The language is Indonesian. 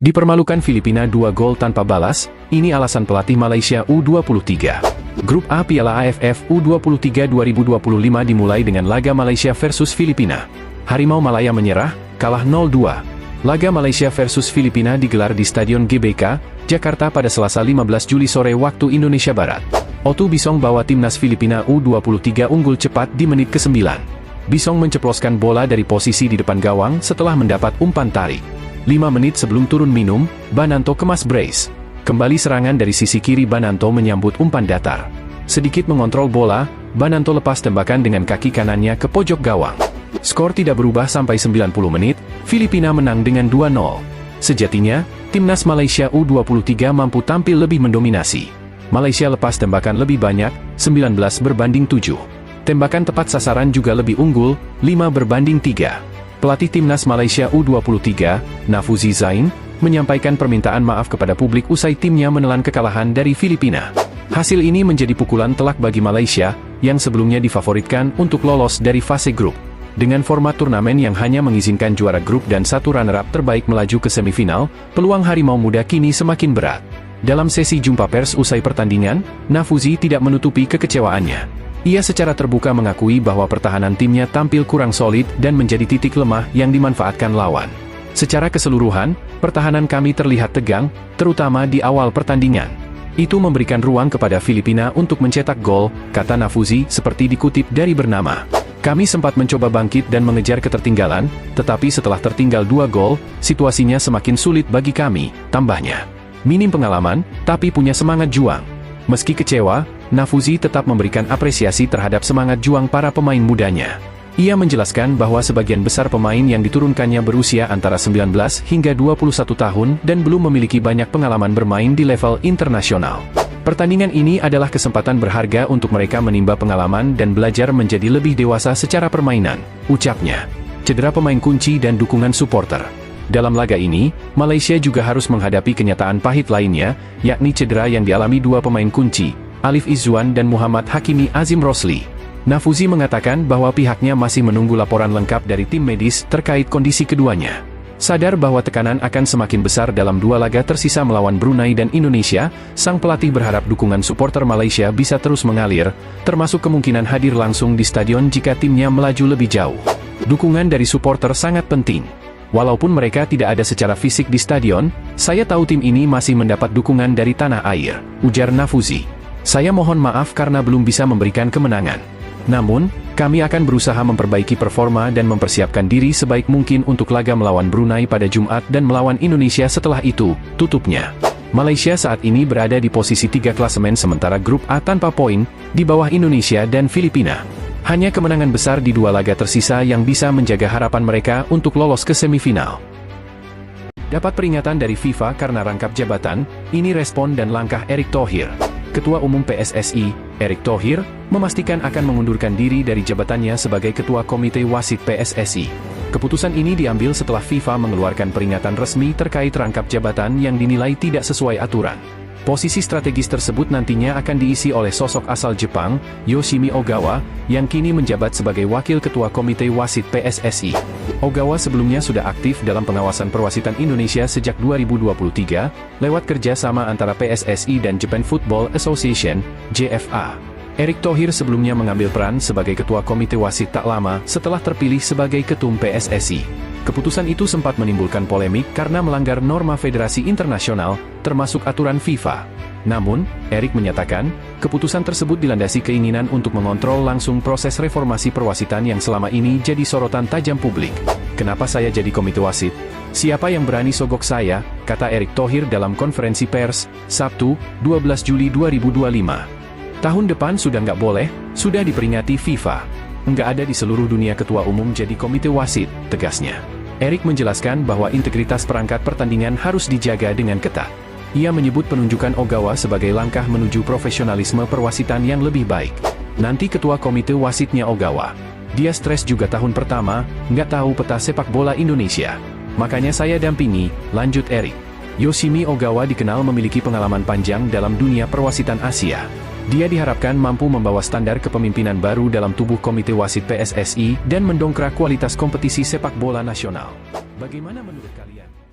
Dipermalukan Filipina 2 gol tanpa balas, ini alasan pelatih Malaysia U23. Grup A Piala AFF U23 2025 dimulai dengan laga Malaysia versus Filipina. Harimau Malaya menyerah, kalah 0-2. Laga Malaysia versus Filipina digelar di Stadion GBK, Jakarta pada Selasa 15 Juli sore waktu Indonesia Barat. Otu Bisong bawa timnas Filipina U23 unggul cepat di menit ke-9. Bisong menceploskan bola dari posisi di depan gawang setelah mendapat umpan tarik. 5 menit sebelum turun minum, Bananto kemas brace. Kembali serangan dari sisi kiri, Bananto menyambut umpan datar. Sedikit mengontrol bola, Bananto lepas tembakan dengan kaki kanannya ke pojok gawang. Skor tidak berubah sampai 90 menit, Filipina menang dengan 2-0. Sejatinya, timnas Malaysia U23 mampu tampil lebih mendominasi. Malaysia lepas tembakan lebih banyak, 19-7. Tembakan tepat sasaran juga lebih unggul, 5-3. Pelatih timnas Malaysia U23, Nafuzi Zain, menyampaikan permintaan maaf kepada publik usai timnya menelan kekalahan dari Filipina. Hasil ini menjadi pukulan telak bagi Malaysia, yang sebelumnya difavoritkan untuk lolos dari fase grup. Dengan format turnamen yang hanya mengizinkan juara grup dan satu runner-up terbaik melaju ke semifinal, peluang Harimau Muda kini semakin berat. Dalam sesi jumpa pers usai pertandingan, Nafuzi tidak menutupi kekecewaannya. Ia secara terbuka mengakui bahwa pertahanan timnya tampil kurang solid dan menjadi titik lemah yang dimanfaatkan lawan. Secara keseluruhan, pertahanan kami terlihat tegang, terutama di awal pertandingan. Itu memberikan ruang kepada Filipina untuk mencetak gol, kata Nafuzi seperti dikutip dari Bernama. Kami sempat mencoba bangkit dan mengejar ketertinggalan, tetapi setelah tertinggal 2 gol, situasinya semakin sulit bagi kami, tambahnya. Minim pengalaman, tapi punya semangat juang. Meski kecewa, Nafuzi tetap memberikan apresiasi terhadap semangat juang para pemain mudanya. Ia menjelaskan bahwa sebagian besar pemain yang diturunkannya berusia antara 19 hingga 21 tahun dan belum memiliki banyak pengalaman bermain di level internasional. Pertandingan ini adalah kesempatan berharga untuk mereka menimba pengalaman dan belajar menjadi lebih dewasa secara permainan, ucapnya. Cedera pemain kunci dan dukungan supporter. Dalam laga ini, Malaysia juga harus menghadapi kenyataan pahit lainnya, yakni cedera yang dialami 2 pemain kunci, Alif Izzuan dan Muhammad Hakimi Azim Rosli. Nafuzi mengatakan bahwa pihaknya masih menunggu laporan lengkap dari tim medis terkait kondisi keduanya. Sadar bahwa tekanan akan semakin besar dalam 2 laga tersisa melawan Brunei dan Indonesia, sang pelatih berharap dukungan supporter Malaysia bisa terus mengalir, termasuk kemungkinan hadir langsung di stadion jika timnya melaju lebih jauh. Dukungan dari supporter sangat penting. Walaupun mereka tidak ada secara fisik di stadion, saya tahu tim ini masih mendapat dukungan dari tanah air, ujar Nafuzi. Saya mohon maaf karena belum bisa memberikan kemenangan. Namun, kami akan berusaha memperbaiki performa dan mempersiapkan diri sebaik mungkin untuk laga melawan Brunei pada Jumat dan melawan Indonesia setelah itu, tutupnya. Malaysia saat ini berada di posisi 3 klasemen sementara grup A tanpa poin, di bawah Indonesia dan Filipina. Hanya kemenangan besar di 2 laga tersisa yang bisa menjaga harapan mereka untuk lolos ke semifinal. Dapat peringatan dari FIFA karena rangkap jabatan, ini respon dan langkah Erick Thohir. Ketua Umum PSSI, Erick Thohir, memastikan akan mengundurkan diri dari jabatannya sebagai Ketua Komite Wasit PSSI. Keputusan ini diambil setelah FIFA mengeluarkan peringatan resmi terkait rangkap jabatan yang dinilai tidak sesuai aturan. Posisi strategis tersebut nantinya akan diisi oleh sosok asal Jepang, Yoshimi Ogawa, yang kini menjabat sebagai Wakil Ketua Komite Wasit PSSI. Ogawa sebelumnya sudah aktif dalam pengawasan perwasitan Indonesia sejak 2023, lewat kerjasama antara PSSI dan Japan Football Association, JFA. Erick Thohir sebelumnya mengambil peran sebagai Ketua Komite Wasit tak lama setelah terpilih sebagai Ketum PSSI. Keputusan itu sempat menimbulkan polemik karena melanggar norma federasi internasional, termasuk aturan FIFA. Namun, Erick menyatakan, keputusan tersebut dilandasi keinginan untuk mengontrol langsung proses reformasi perwasitan yang selama ini jadi sorotan tajam publik. Kenapa saya jadi komite wasit? Siapa yang berani sogok saya, kata Erick Thohir dalam konferensi pers, Sabtu, 12 Juli 2025. Tahun depan sudah nggak boleh, sudah diperingati FIFA. Nggak ada di seluruh dunia ketua umum jadi komite wasit, tegasnya. Erick menjelaskan bahwa integritas perangkat pertandingan harus dijaga dengan ketat. Ia menyebut penunjukan Ogawa sebagai langkah menuju profesionalisme perwasitan yang lebih baik. Nanti ketua komite wasitnya Ogawa. Dia stres juga tahun pertama, nggak tahu peta sepak bola Indonesia. Makanya saya dampingi, lanjut Erick. Yoshimi Ogawa dikenal memiliki pengalaman panjang dalam dunia perwasitan Asia. Dia diharapkan mampu membawa standar kepemimpinan baru dalam tubuh komite wasit PSSI dan mendongkrak kualitas kompetisi sepak bola nasional. Bagaimana menurut kalian?